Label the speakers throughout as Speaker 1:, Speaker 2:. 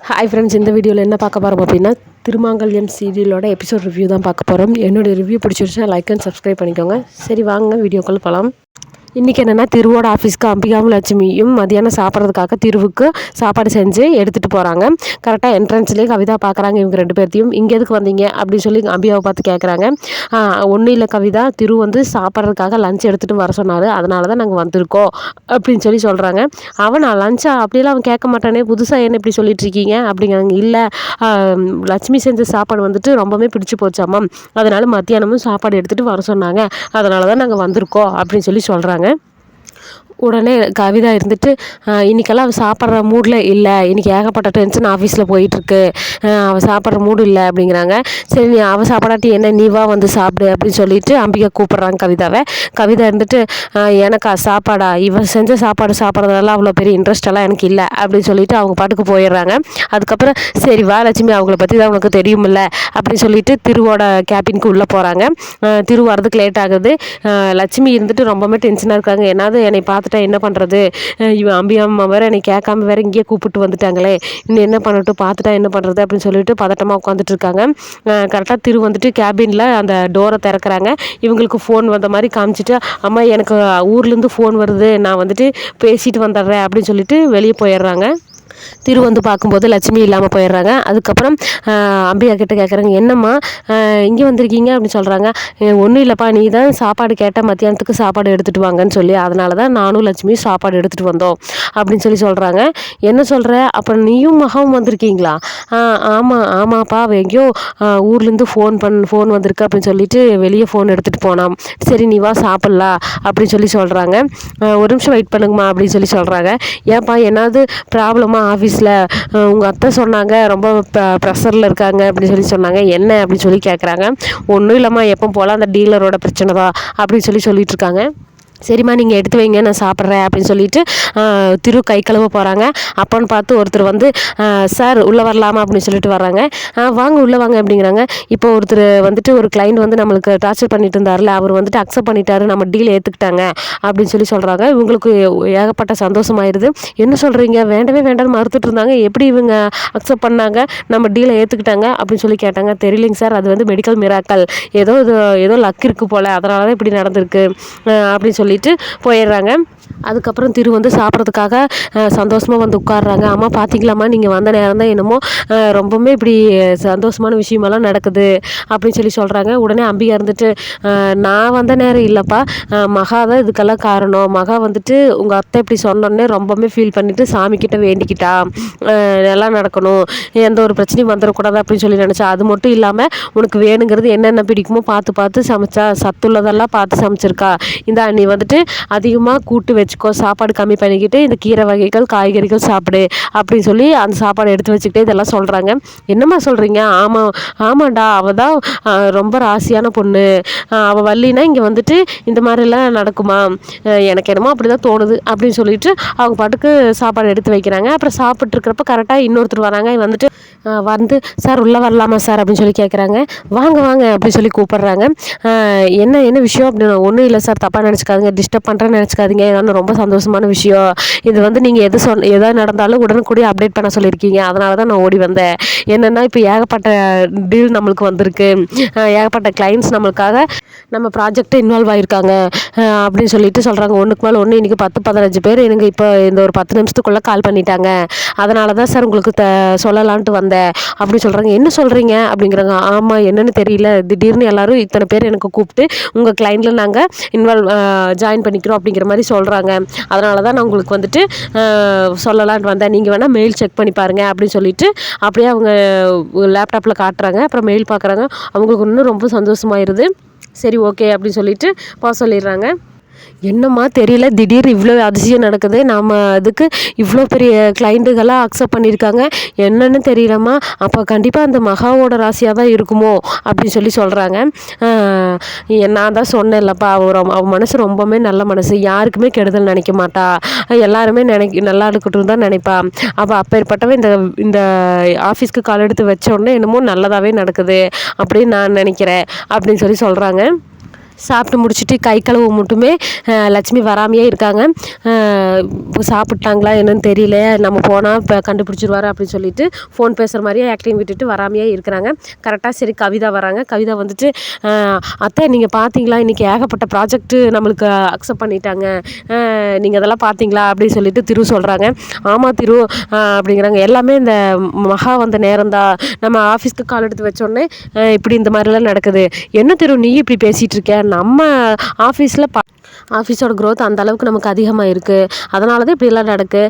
Speaker 1: Hi friends, இந்த வீடியோவில் என்ன பார்க்க போகிறோம் அப்படின்னா திருமாங்கல்யம் சீரியலோட எபிசோட் ரிவ்யூ தான் பார்க்க போகிறோம். என்னோடய ரிவ்யூ பிடிச்சிருச்சுன்னா லைக் அண்ட் சப்ஸ்கிரைப் பண்ணிக்கோங்க. சரி வாங்க வீடியோக்குள்ளே போகலாம். இன்றைக்கி என்னென்னா திருவோட ஆஃபீஸ்க்கு அம்பிகாவும் லட்சுமியும் மதியானம் சாப்பிட்றதுக்காக திருவுக்கு சாப்பாடு செஞ்சு எடுத்துகிட்டு போகிறாங்க. கரெக்டாக என்ட்ரன்ஸ்லேயே கவிதா பார்க்குறாங்க இவங்க ரெண்டு பேர்த்தையும். இங்கே எதுக்கு வந்தீங்க அப்படின்னு சொல்லி அம்பிகாவை பார்த்து கேட்குறாங்க. ஒன்றும் இல்லை கவிதா, திரு வந்து சாப்பிட்றதுக்காக லஞ்ச் எடுத்துகிட்டு வர சொன்னார், அதனால தான் நாங்கள் வந்திருக்கோம் அப்படின்னு சொல்லி சொல்கிறாங்க. நான் லஞ்சா அப்படியெல்லாம் அவன் கேட்க மாட்டானே, புதுசாக என்ன இப்படி சொல்லிட்டு இருக்கீங்க அப்படிங்கிறாங்க. இல்லை, லட்சுமி செஞ்ச சாப்பாடு வந்துட்டு ரொம்பவே பிடிச்சி போச்சாம்மா, அதனால் மத்தியானமும் சாப்பாடு எடுத்துகிட்டு வர சொன்னாங்க, அதனால தான் நாங்கள் வந்திருக்கோம் அப்படின்னு சொல்லி சொல்கிறாங்க. உடனே கவிதா இருந்துட்டு இன்றைக்கெல்லாம் அவள் சாப்பிட்ற மூடில் இல்லை, இன்றைக்கி ஏகப்பட்ட டென்ஷன் ஆஃபீஸில் போயிட்டுருக்கு, அவள் சாப்பிட்ற மூடு இல்லை அப்படிங்கிறாங்க. சரி நீ அவள் சாப்பிடாட்டி என்ன, நீ வா வந்து சாப்பிடு அப்படின்னு சொல்லிட்டு அம்பிகா கூப்பிட்றாங்க கவிதாவை. கவிதா இருந்துட்டு எனக்கா சாப்பாடா, இவன் செஞ்ச சாப்பாடு சாப்பிட்றதெல்லாம் அவ்வளோ பெரிய இன்ட்ரெஸ்டெல்லாம் எனக்கு இல்லை அப்படின்னு சொல்லிட்டு அவங்க பாட்டுக்கு போயிடுறாங்க. அதுக்கப்புறம் சரி வா லட்சுமி, அவங்கள பற்றி தான் உனக்கு தெரியுமில்ல அப்படின்னு சொல்லிட்டு திருவோட கேபினுக்கு உள்ளே போகிறாங்க. திரு வரதுக்கு லேட் ஆகுது. லட்சுமி இருந்துட்டு ரொம்பவே டென்ஷனாக இருக்காங்க. என்னது என்னை பார்த்துட்டா என்ன பண்ணுறது, இவன் அம்பியாம்மா வேறு என்னை கேட்காம வேறு இங்கேயே கூப்பிட்டு வந்துட்டாங்களே, இன்னும் என்ன பண்ணட்டும், பார்த்துட்டா என்ன பண்ணுறது அப்படின்னு சொல்லிட்டு பதட்டமாக உட்காந்துட்டு இருக்காங்க. கரெக்டாக திரு வந்துட்டு கேபினில் அந்த டோரை திறக்கிறாங்க. இவங்களுக்கு ஃபோன் வந்த மாதிரி காமிச்சிட்டு, அம்மா எனக்கு ஊர்லேருந்து ஃபோன் வருது, நான் வந்துட்டு பேசிட்டு வந்துடுறேன் அப்படின்னு சொல்லிட்டு வெளியே போயிடுறாங்க. திரு வந்து பார்க்கும்போது லட்சுமி இல்லாமல் போயிடுறாங்க. அதுக்கப்புறம் அம்பிகா கிட்ட கேட்குறாங்க, என்னம்மா இங்கே வந்திருக்கீங்க அப்படின்னு சொல்கிறாங்க. ஒன்றும் இல்லைப்பா, நீ தான் சாப்பாடு கேட்ட மத்தியானத்துக்கு சாப்பாடு எடுத்துகிட்டு வாங்கன்னு சொல்லி, அதனால தான் நானும் லட்சுமியும் சாப்பாடு எடுத்துகிட்டு வந்தோம் அப்படின்னு சொல்லி சொல்கிறாங்க. என்ன சொல்கிற, அப்புறம் நீயும் மகாவும் வந்திருக்கீங்களா? ஆமாப்பா, எங்கேயோ ஊர்லேருந்து ஃபோன் வந்திருக்கு அப்படின்னு சொல்லிட்டு வெளியே ஃபோன் எடுத்துகிட்டு போனான், சரி நீ வா சாப்பிட்லாம் அப்படின்னு சொல்லி சொல்கிறாங்க. ஒரு நிமிஷம் வெயிட் பண்ணுங்கம்மா அப்படின்னு சொல்லி சொல்கிறாங்க. ஏன்ப்பா என்னது ப்ராப்ளமாக ஆஃபீஸில், உங்கள் அத்தை சொன்னாங்க ரொம்ப ப்ரெஷரில் இருக்காங்க அப்படின்னு சொல்லி சொன்னாங்க, என்ன அப்படின்னு சொல்லி கேட்குறாங்க. ஒன்றும் இல்லைம்மா, எப்போ போல் அந்த டீலரோட பிரச்சனை தான் அப்படின்னு சொல்லிட்டு இருக்காங்க. சரிம்மா நீங்கள் எடுத்து வைங்க, நான் சாப்பிட்றேன் அப்படின்னு சொல்லிட்டு திரு கை கழுவ போகிறாங்க. அப்போன்னு பார்த்து ஒருத்தர் வந்து சார் உள்ளே வரலாமா அப்படின்னு சொல்லிட்டு வர்றாங்க. வாங்க உள்ளே வாங்க அப்படிங்கிறாங்க. இப்போ ஒருத்தர் வந்துட்டு ஒரு கிளைண்ட் வந்து நம்மளுக்கு டார்ச்சர் பண்ணிட்டு இருந்தார்ல, அவர் வந்துட்டு அக்செப்ட் பண்ணிட்டாரு, நம்ம டீல் ஏற்றுக்கிட்டாங்க அப்படின்னு சொல்லி சொல்கிறாங்க. இவங்களுக்கு ஏகப்பட்ட சந்தோஷமாயிருது. என்ன சொல்கிறீங்க, வேண்டவே வேண்டாம்னு மறுத்துட்டு இருந்தாங்க, எப்படி இவங்க அக்செப்ட் பண்ணாங்க, நம்ம டீலை ஏற்றுக்கிட்டாங்க அப்படின்னு சொல்லி கேட்டாங்க. தெரியலைங்க சார், அது வந்து மெடிக்கல் மிராக்கல், ஏதோ லக் இருக்குது போல், அதனால தான் இப்படி நடந்திருக்கு அப்படின்னு சொல்லிட்டு போயிடுறாங்க. அதுக்கப்புறம் திரு வந்து சாப்பிட்றதுக்காக சந்தோஷமாக வந்து உட்காடுறாங்க. அம்மா பார்த்தீங்களாம்மா, நீங்கள் வந்த நேரம் தான் என்னமோ ரொம்பவுமே இப்படி சந்தோஷமான விஷயமெல்லாம் நடக்குது அப்படின்னு சொல்லி சொல்கிறாங்க. உடனே அம்பிகா இருந்துட்டு நான் வந்த நேரம் இல்லைப்பா, மகா தான் இதுக்கெல்லாம் காரணம், மகா வந்துட்டு உங்கள் அத்தை இப்படி சொன்னோன்னே ரொம்பவுமே ஃபீல் பண்ணிவிட்டு சாமிக்கிட்ட வேண்டிக்கிட்டா நல்லா நடக்கணும், எந்த ஒரு பிரச்சனையும் வந்துடக்கூடாது அப்படின்னு சொல்லி நினச்சா. அது மட்டும் இல்லாமல் உனக்கு வேணுங்கிறது என்னென்ன பிடிக்குமோ பார்த்து சமைச்சா, சத்துள்ளதெல்லாம் பார்த்து சமைச்சிருக்கா. இந்த நீ வந்துட்டு அதிகமாக கூட்டு வச்சுக்கோ, சாப்பாடு கம்மி பண்ணிக்கிட்டு இந்த கீரை வகைகள் காய்கறிகள் சாப்பிடு அப்படின்னு சொல்லி அந்த சாப்பாடு எடுத்து வச்சுக்கிட்டே இதெல்லாம் சொல்கிறாங்க. என்னம்மா சொல்கிறீங்க, ஆமாண்டா, அவள் தான் ரொம்ப ராசியான பொண்ணு, அவள் வள்ளினா இங்கே வந்துட்டு இந்த மாதிரிலாம் நடக்குமா, எனக்கு என்னமோ அப்படி தான் தோணுது அப்படின்னு சொல்லிட்டு அவங்க பாட்டுக்கு சாப்பாடு எடுத்து வைக்கிறாங்க. அப்புறம் சாப்பிட்ருக்கிறப்ப கரெக்டாக இன்னொருத்தர் வராங்க. வந்துட்டு சார் உள்ளே வரலாமா சார் அப்படின்னு சொல்லி கேட்குறாங்க. வாங்க அப்படின்னு சொல்லி கூப்பிட்றாங்க. என்ன விஷயம் அப்படின்னு. ஒன்றும் இல்லை சார், தப்பாக நினச்சிக்காதீங்க, டிஸ்டர்ப் பண்ணுறேன்னு நினச்சிக்காதீங்க, ஏன்னா ரொம்ப சந்தோஷமான விஷயம் இது வந்து, நீங்கள் எதாவது நடந்தாலும் உடனுக்குடியே அப்டேட் பண்ண சொல்லியிருக்கீங்க, அதனால தான் நான் ஓடி வந்தேன். என்னென்னா இப்போ ஏகப்பட்ட டீல் நம்மளுக்கு வந்திருக்கு, ஏகப்பட்ட கிளைண்ட்ஸ் நம்மளுக்காக நம்ம ப்ராஜெக்டை இன்வால்வ் ஆகியிருக்காங்க அப்படின்னு சொல்லிட்டு சொல்கிறாங்க. ஒன்றுக்கு மேலே ஒன்று, இன்றைக்கி 10-15 பேர் எனக்கு இப்போ இந்த ஒரு 10 நிமிஷத்துக்குள்ளே கால் பண்ணிட்டாங்க, அதனால தான் சார் உங்களுக்கு சொல்லலான்ட்டு வந்தேன் அப்படின்னு சொல்கிறாங்க. என்ன சொல்கிறீங்க அப்படிங்கிறாங்க. ஆமாம், என்னென்னு தெரியல, திடீர்னு எல்லோரும் இத்தனை பேர் எனக்கு கூப்பிட்டு உங்கள் கிளைண்டில் நாங்கள் ஜாயின் பண்ணிக்கிறோம் அப்படிங்கிற மாதிரி சொல்கிறாங்க, அதனால தான் நான் உங்களுக்கு வந்துட்டு சொல்லலான்ட்டு வந்தேன், நீங்கள் வேணால் மெயில் செக் பண்ணி பாருங்கள் அப்படின்னு சொல்லிட்டு அப்படியே அவங்க லேப்டாப்பில் காட்டுறாங்க. அப்புறம் மெயில் பார்க்குறாங்க. அவங்களுக்கு இன்னும் ரொம்ப சந்தோஷமாயிருது. சரி ஓகே அப்படின்னு சொல்லிட்டு சொல்லிடுறாங்க. என்னம்மா தெரியல, திடீர்னு இவ்வளோ அதிசயம் நடக்குது, நம்ம அதுக்கு இவ்வளோ பெரிய கிளைண்ட்டுகளாக அக்செப்ட் பண்ணியிருக்காங்க, என்னன்னு தெரியலம்மா, அப்போ கண்டிப்பாக அந்த மகாவோட ராசியாக தான் இருக்குமோ அப்படின்னு சொல்லி சொல்கிறாங்க. நான் தான் சொன்னேன்லப்பா, அவள் மனசு ரொம்பவுமே நல்ல மனசு, யாருக்குமே கெடுதல் நினைக்க மாட்டா, எல்லாருமே நல்லா இருக்கட்டும் தான் நினைப்பா, அப்போ அப்பேற்பட்டவ இந்த ஆஃபீஸ்க்கு கால் எடுத்து வச்ச உடனே என்னமோ நல்லதாகவே நடக்குது அப்படின்னு நான் நினைக்கிறேன் அப்படின்னு சொல்லி சொல்கிறாங்க. சாப்பிட்டு முடிச்சுட்டு கை கழுவ மட்டுமே லட்சுமி வராமையே இருக்காங்க. சாப்பிட்டாங்களா என்னன்னு தெரியல, நம்ம போனால் இப்போ கண்டுபிடிச்சிருவாரு அப்படின்னு சொல்லிட்டு ஃபோன் பேசுகிற மாதிரியே ஆக்டிங் விட்டுட்டு வராமையே இருக்கிறாங்க. கரெக்டாக சரி கவிதா வராங்க. கவிதா வந்துட்டு அத்தை நீங்கள் பார்த்தீங்களா இன்றைக்கி ஏகப்பட்ட ப்ராஜெக்ட்டு நம்மளுக்கு அக்செப்ட் பண்ணிட்டாங்க, நீங்கள் அதெல்லாம் பார்த்தீங்களா அப்படின்னு சொல்லிட்டு திரு சொல்கிறாங்க. ஆமாம் திரு அப்படிங்கிறாங்க. எல்லாமே இந்த மகா வந்த நேரம்தான், நம்ம ஆஃபீஸ்க்கு கால் எடுத்து வச்சோடனே இப்படி இந்த மாதிரிலாம் நடக்குது. என்ன திரு நீ இப்படி பேசிகிட்டு இருக்க, நம்ம ஆஃபீஸோட க்ரோத் அந்த அளவுக்கு நமக்கு அதிகமாக இருக்குது, அதனால தான் இப்படிலாம் நடக்கு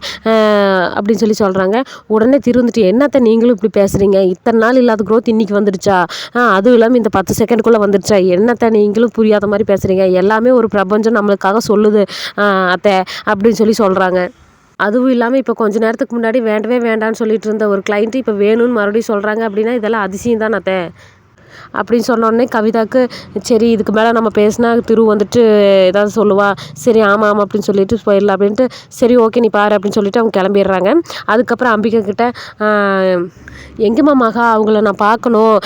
Speaker 1: அப்படின்னு சொல்கிறாங்க. உடனே திரு வந்துட்டு என்னத்தை நீங்களும் இப்படி பேசுகிறீங்க, இத்தனை நாள் இல்லாத க்ரோத் இன்றைக்கி வந்துடுச்சா, அதுவும் இல்லாமல் இந்த 10 செகண்டுக்குள்ளே வந்துடுச்சா, என்னத்தை நீங்களும் புரியாத மாதிரி பேசுகிறீங்க, எல்லாமே ஒரு பிரபஞ்சம் நம்மளுக்காக சொல்லுது அத்தை அப்படின்னு சொல்கிறாங்க. அதுவும் இல்லாமல் இப்போ கொஞ்ச நேரத்துக்கு முன்னாடி வேண்டவே வேண்டான்னு சொல்லிட்டு இருந்த ஒரு கிளைண்ட்டு இப்போ வேணும்னு மறுபடியும் சொல்கிறாங்க அப்படின்னா இதெல்லாம் அதிசயம் தான் அத்தை அப்படின்னு சொன்னோடனே கவிதாவுக்கு சரி இதுக்கு மேலே நம்ம பேசினா திரு வந்துட்டு ஏதாவது சொல்லுவா, சரி ஆமாம் ஆமாம் அப்படின்னு சொல்லிட்டு போயிடலாம் அப்படின்ட்டு சரி ஓகே நீ பாரு அப்படின்னு சொல்லிட்டு அவங்க கிளம்பிடுறாங்க. அதுக்கப்புறம் அம்பிகா கிட்ட எங்கேம்மா மகா அவங்கள நான் பார்க்கணும்,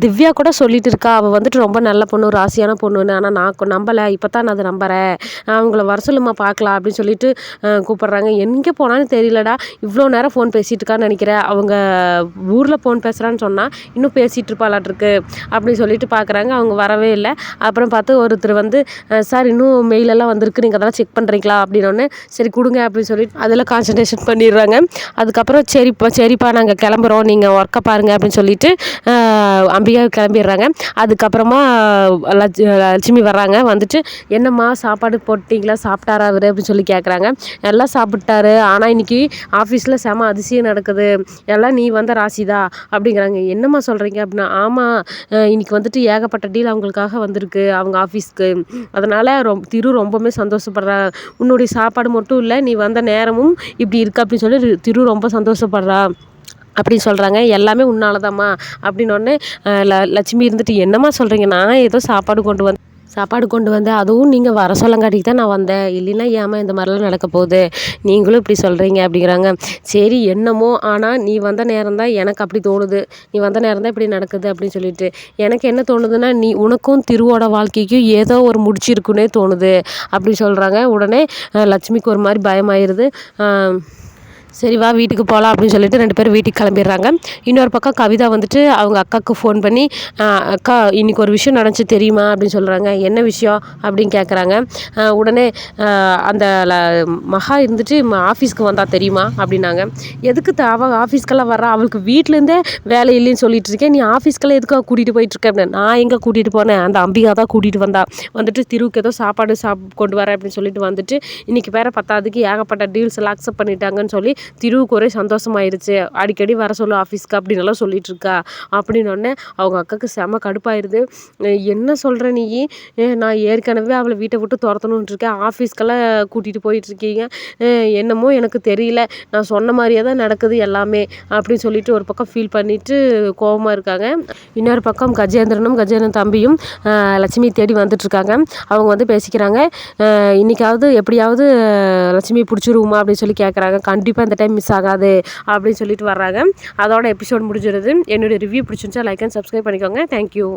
Speaker 1: திவ்யா கூட சொல்லிட்டு இருக்கா அவள் வந்துட்டு ரொம்ப நல்ல பொண்ணு ராசியான பொண்ணுன்னு, ஆனால் நான் நம்பலை, இப்போ தான் நான் அதை நம்புகிறேன், அவங்கள வர சொல்லுமா பார்க்கலாம் அப்படின்னு சொல்லிட்டு கூப்பிட்றாங்க. எங்கே போனாலும் தெரியலடா, இவ்வளோ நேரம் ஃபோன் பேசிகிட்டு இருக்கான்னு நினைக்கிறேன், அவங்க ஊரில் ஃபோன் பேசுகிறான்னு சொன்னால் இன்னும் பேசிகிட்டு இருப்பாளாட்ருக்கு அப்படின்னு சொல்லிட்டு பார்க்குறாங்க. அவங்க வரவே இல்லை. அப்புறம் பார்த்து ஒருத்தர் வந்து சார் இன்னும் மெயிலெல்லாம் வந்திருக்கு, நீங்கள் அதெல்லாம் செக் பண்ணுறீங்களா அப்படின்னோடனே சரி கொடுங்க அப்படின்னு சொல்லிட்டு அதில் கான்சன்ட்ரேஷன் பண்ணிடுறாங்க. அதுக்கப்புறம் சரிப்பா நாங்கள் கிளம்புறோம், நீங்கள் ஒர்க்கை பாருங்கள் அப்படின்னு சொல்லிட்டு அம்பிகா கிளம்பிடுறாங்க. அதுக்கப்புறமா லட்சுமி வர்றாங்க. வந்துட்டு என்னம்மா சாப்பாடு போட்டிங்களா, சாப்பிட்டாரா அவர் அப்படின்னு சொல்லி கேட்குறாங்க. எல்லாம் சாப்பிட்டாரு, ஆனால் இன்றைக்கி ஆஃபீஸில் செம அதிசயம் நடக்குது, எல்லாம் நீ வந்த ராசிதா அப்படிங்கிறாங்க. என்னம்மா சொல்கிறீங்க அப்படின்னா ஆமாம் இன்றைக்கி வந்துட்டு ஏகப்பட்ட டீல் அவங்களுக்காக வந்திருக்கு அவங்க ஆஃபீஸ்க்கு, அதனால் திரு ரொம்பவுமே சந்தோஷப்படுறா, உன்னுடைய சாப்பாடு மட்டும் இல்லை நீ வந்த நேரமும் இப்படி இருக்கு அப்படின்னு சொல்லி திரு ரொம்ப சந்தோஷப்படுறா அப்படின்னு சொல்கிறாங்க. எல்லாமே உன்னாலதாம்மா அப்படின்னோடனே லட்சுமி இருந்துட்டு என்னம்மா சொல்கிறீங்க, நான் ஏதோ சாப்பாடு கொண்டு வந்தேன், அதுவும் நீங்கள் வர சொல்லங்காட்டிக்கு தான் நான் வந்தேன், இல்லைன்னா ஏமா இந்த மாதிரிலாம் நடக்க போகுது, நீங்களும் இப்படி சொல்கிறீங்க அப்படிங்கிறாங்க. சரி என்னமோ, ஆனால் நீ வந்த நேரம் தான் எனக்கு அப்படி தோணுது, நீ வந்த நேரம் தான் இப்படி நடக்குது அப்படின்னு சொல்லிட்டு எனக்கு என்ன தோணுதுன்னா உனக்கும் திருவோட வாழ்க்கைக்கும் ஏதோ ஒரு முடிச்சிருக்குன்னே தோணுது அப்படின்னு சொல்கிறாங்க. உடனே லட்சுமிக்கு ஒரு மாதிரி பயமாயிருது. சரி வா வீட்டுக்கு போகலாம் அப்படின்னு சொல்லிட்டு 2 பேரும் வீட்டுக்கு கிளம்பிடுறாங்க. இன்னொரு பக்கம் கவிதா வந்துட்டு அவங்க அக்காவுக்கு ஃபோன் பண்ணி அக்கா இன்றைக்கி ஒரு விஷயம் நடந்துச்சு தெரியுமா அப்படின்னு சொல்கிறாங்க. என்ன விஷயம் அப்படின்னு கேட்குறாங்க. உடனே அந்த மகா இருந்துட்டு ஆஃபீஸ்க்கு வந்தா தெரியுமா அப்படின்னாங்க. எதுக்கு அவள் ஆஃபீஸ்க்கெல்லாம் வர்றா, அவளுக்கு வீட்டிலேருந்தே வேலை இல்லைன்னு சொல்லிட்டு இருக்கேன், நீ ஆஃபீஸ்க்கெல்லாம் எதுக்காக கூட்டிகிட்டு போயிட்டுருக்கேன் அப்படின்னு. நான் எங்கே கூட்டிகிட்டு போனேன், அந்த அம்பிகா தான் கூட்டிகிட்டு வந்துட்டு திருவுக்கு ஏதோ சாப்பாடு கொண்டு வரேன் அப்படின்னு சொல்லிட்டு வந்துட்டு இன்றைக்கி வேறு 10க்கு ஏகப்பட்ட டீல்ஸ் எல்லாம் அக்செப்ட் பண்ணிட்டாங்கன்னு சொல்லி திருவுக்கு ஒரே சந்தோஷமாயிருச்சு, அடிக்கடி வர சொல்லு ஆஃபீஸ்க்கு அப்படின்னு எல்லாம் சொல்லிட்டு இருக்கா அப்படின்னோடனே அவங்க அக்காவுக்கு செம கடுப்பாயிருது. என்ன சொல்கிற நீ, நான் ஏற்கனவே அவளை வீட்டை விட்டு துரத்தணுன்ட்டு இருக்கேன், ஆஃபீஸ்க்கெல்லாம் கூட்டிகிட்டு போயிட்டுருக்கீங்க, என்னமோ எனக்கு தெரியல, நான் சொன்ன மாதிரியே தான் நடக்குது எல்லாமே அப்படின்னு சொல்லிட்டு ஒரு பக்கம் ஃபீல் பண்ணிவிட்டு கோபமாக இருக்காங்க. இன்னொரு பக்கம் கஜேந்திரன் தம்பியும் லட்சுமி தேடி வந்துட்டுருக்காங்க. அவங்க வந்து பேசிக்கிறாங்க. இன்றைக்காவது எப்படியாவது லட்சுமி பிடிச்சிருவோமா அப்படின்னு சொல்லி கேட்குறாங்க. கண்டிப்பாக இந்த டைம் மிஸ் ஆகாது அப்படின்னு சொல்லிட்டு வர்றாங்க. அதோட எபிசோட் முடிஞ்சிருது. என்னுடைய ரிவ்யூ பிடிச்சிருந்துச்சா லைக் அண்ட் சப்ஸ்கிரைப் பண்ணிக்கோங்க. தேங்க்யூ.